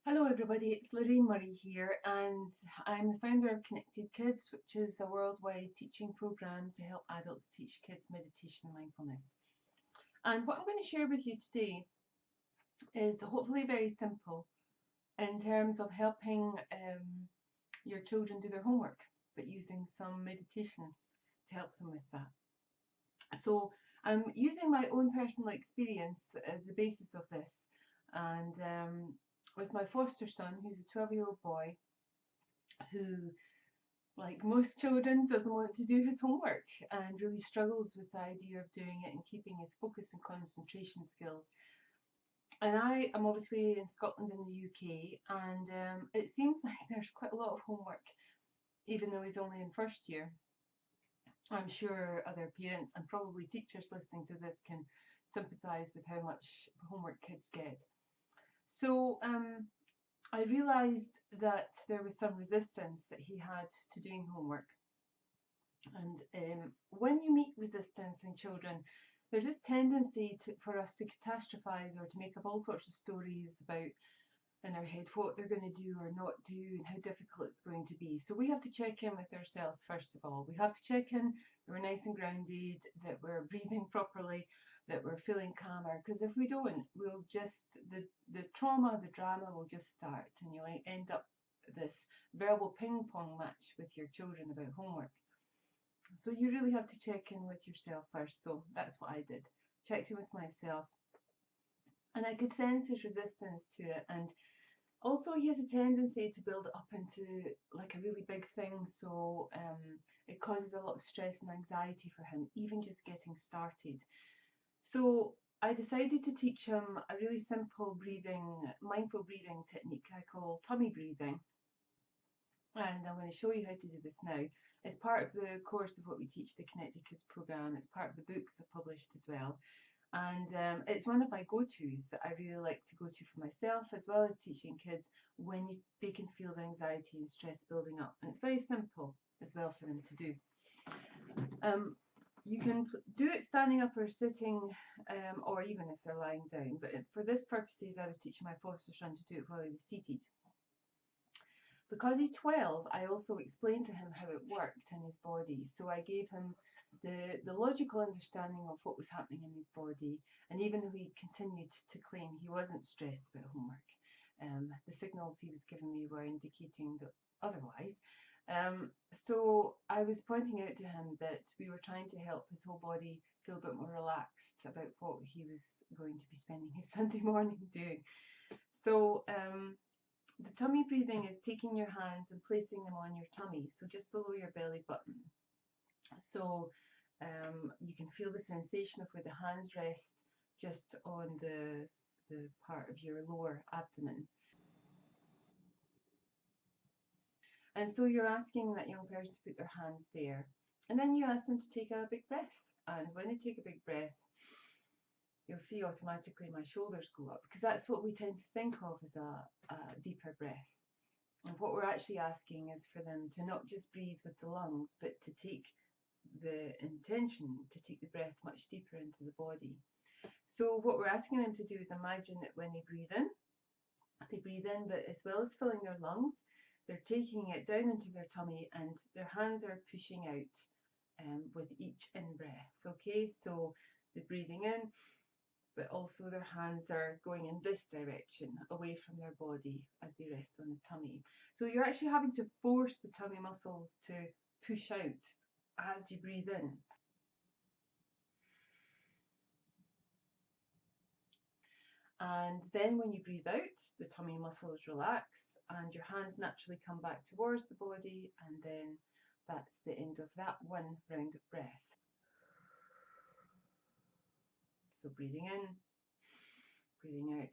Hello everybody, it's Lorraine Murray here and I'm the founder of Connected Kids, which is a worldwide teaching program to help adults teach kids meditation and mindfulness. And what I'm going to share with you today is hopefully very simple in terms of helping your children do their homework, but using some meditation to help them with that. So I'm using my own personal experience as the basis of this, and with my foster son, who's a 12-year-old boy who, like most children, doesn't want to do his homework and really struggles with the idea of doing it and keeping his focus and concentration skills. And I am obviously in Scotland in the UK, and it seems like there's quite a lot of homework, even though he's only in first year. I'm sure other parents and probably teachers listening to this can sympathise with how much homework kids get. So I realised that there was some resistance that he had to doing homework. And when you meet resistance in children, there's this tendency for us to catastrophize or to make up all sorts of stories about in our head what they're going to do or not do and how difficult it's going to be. So we have to check in with ourselves first of all. We have to check in that we're nice and grounded, that we're breathing properly, that we're feeling calmer. Because if we don't, we'll just the trauma, the drama will just start, and you'll end up this verbal ping pong match with your children about homework. So you really have to check in with yourself first. So that's what I did. Checked in with myself, and I could sense his resistance to it. And also, he has a tendency to build it up into like a really big thing, so it causes a lot of stress and anxiety for him, even just getting started. So I decided to teach him a really simple breathing, mindful breathing technique I call tummy breathing. And I'm going to show you how to do this now. It's part of the course of what we teach the Connected Kids program. It's part of the books I've published as well. And it's one of my go-tos that I really like to go to for myself, as well as teaching kids when they can feel the anxiety and stress building up. And it's very simple as well for them to do. You can do it standing up or sitting, or even if they're lying down. But for this purposes, I was teaching my foster son to do it while he was seated. Because he's 12, I also explained to him how it worked in his body. So I gave him the logical understanding of what was happening in his body. And even though he continued to claim he wasn't stressed about homework, the signals he was giving me were indicating that otherwise. So I was pointing out to him that we were trying to help his whole body feel a bit more relaxed about what he was going to be spending his Sunday morning doing. So the tummy breathing is taking your hands and placing them on your tummy, so just below your belly button. So you can feel the sensation of where the hands rest just on the part of your lower abdomen. And so you're asking that young person to put their hands there. And then you ask them to take a big breath. And when they take a big breath, you'll see automatically my shoulders go up, because that's what we tend to think of as a deeper breath. And what we're actually asking is for them to not just breathe with the lungs, but to take the intention to take the breath much deeper into the body. So what we're asking them to do is imagine that when they breathe in, but as well as filling their lungs, they're taking it down into their tummy and their hands are pushing out with each in-breath. Okay, so they're breathing in, but also their hands are going in this direction, away from their body as they rest on the tummy. So you're actually having to force the tummy muscles to push out as you breathe in. And then when you breathe out, the tummy muscles relax and your hands naturally come back towards the body, and then that's the end of that one round of breath. So breathing in, breathing out,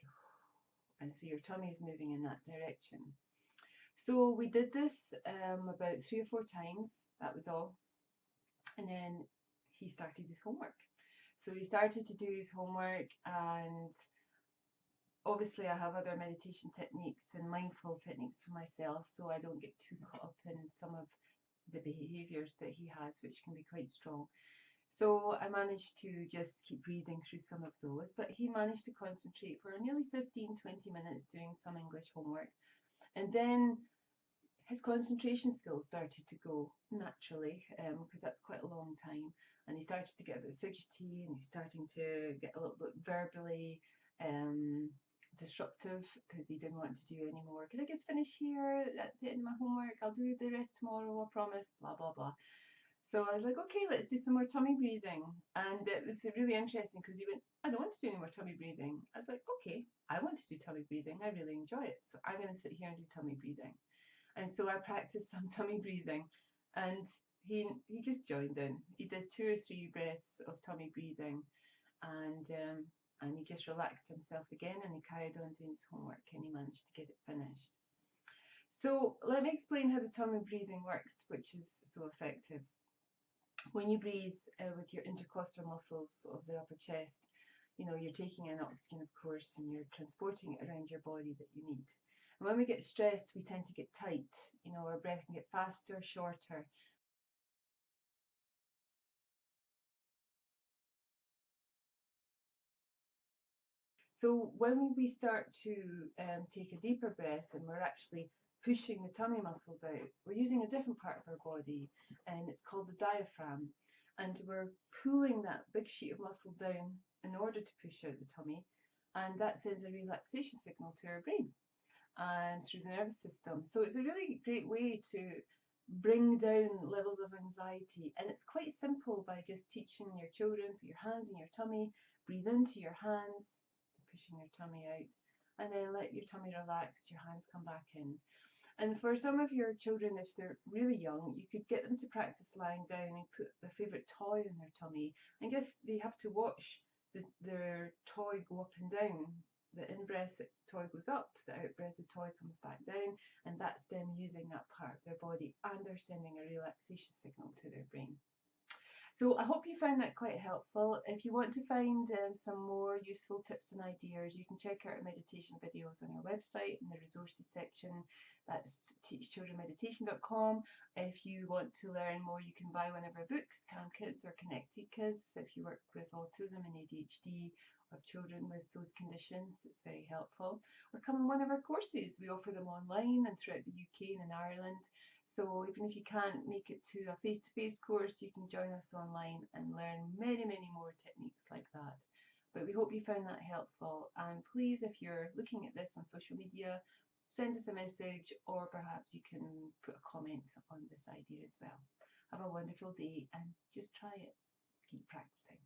and so your tummy is moving in that direction. So we did this about 3 or 4 times, that was all. And then he started his homework. So he started to do his homework, and obviously I have other meditation techniques and mindful techniques for myself, so I don't get too caught up in some of the behaviours that he has, which can be quite strong. So I managed to just keep breathing through some of those, but he managed to concentrate for nearly 15-20 minutes doing some English homework. And then his concentration skills started to go naturally, because that's quite a long time. And he started to get a bit fidgety, and he was starting to get a little bit verbally disruptive, because he didn't want to do any more. Can I just finish here? That's the end of my homework. I'll do the rest tomorrow, I promise. Blah, blah, blah. So I was like, okay, let's do some more tummy breathing. And it was really interesting because he went, I don't want to do any more tummy breathing. I was like, okay, I want to do tummy breathing. I really enjoy it. So I'm going to sit here and do tummy breathing. And so I practiced some tummy breathing, and he just joined in. He did 2 or 3 breaths of tummy breathing, and he just relaxed himself again, and he carried on doing his homework, and he managed to get it finished. So let me explain how the tummy breathing works, which is so effective. When you breathe with your intercostal muscles of the upper chest, you're taking in oxygen, of course, and you're transporting it around your body that you need. And when we get stressed, we tend to get tight. Our breath can get faster, shorter. So when we start to take a deeper breath, and we're actually pushing the tummy muscles out, we're using a different part of our body, and it's called the diaphragm. And we're pulling that big sheet of muscle down in order to push out the tummy, and that sends a relaxation signal to our brain and through the nervous system. So it's a really great way to bring down levels of anxiety, and it's quite simple by just teaching your children, put your hands in your tummy, breathe into your hands, pushing your tummy out, and then let your tummy relax, your hands come back in. And for some of your children, if they're really young, you could get them to practice lying down and put their favourite toy in their tummy. I guess they have to watch their toy go up and down. The in-breath, the toy goes up, the out-breath, the toy comes back down, and that's them using that part of their body, and they're sending a relaxation signal to their brain. So I hope you found that quite helpful. If you want to find some more useful tips and ideas, you can check out our meditation videos on our website in the resources section. That's teachchildrenmeditation.com. If you want to learn more, you can buy one of our books, Calm Kids or Connected Kids. If you work with autism and ADHD, or children with those conditions, it's very helpful. Or come on one of our courses. We offer them online and throughout the UK and in Ireland. So even if you can't make it to a face-to-face course, you can join us online and learn many, many more techniques like that. But we hope you found that helpful. And please, if you're looking at this on social media, send us a message, or perhaps you can put a comment on this idea as well. Have a wonderful day and just try it. Keep practicing.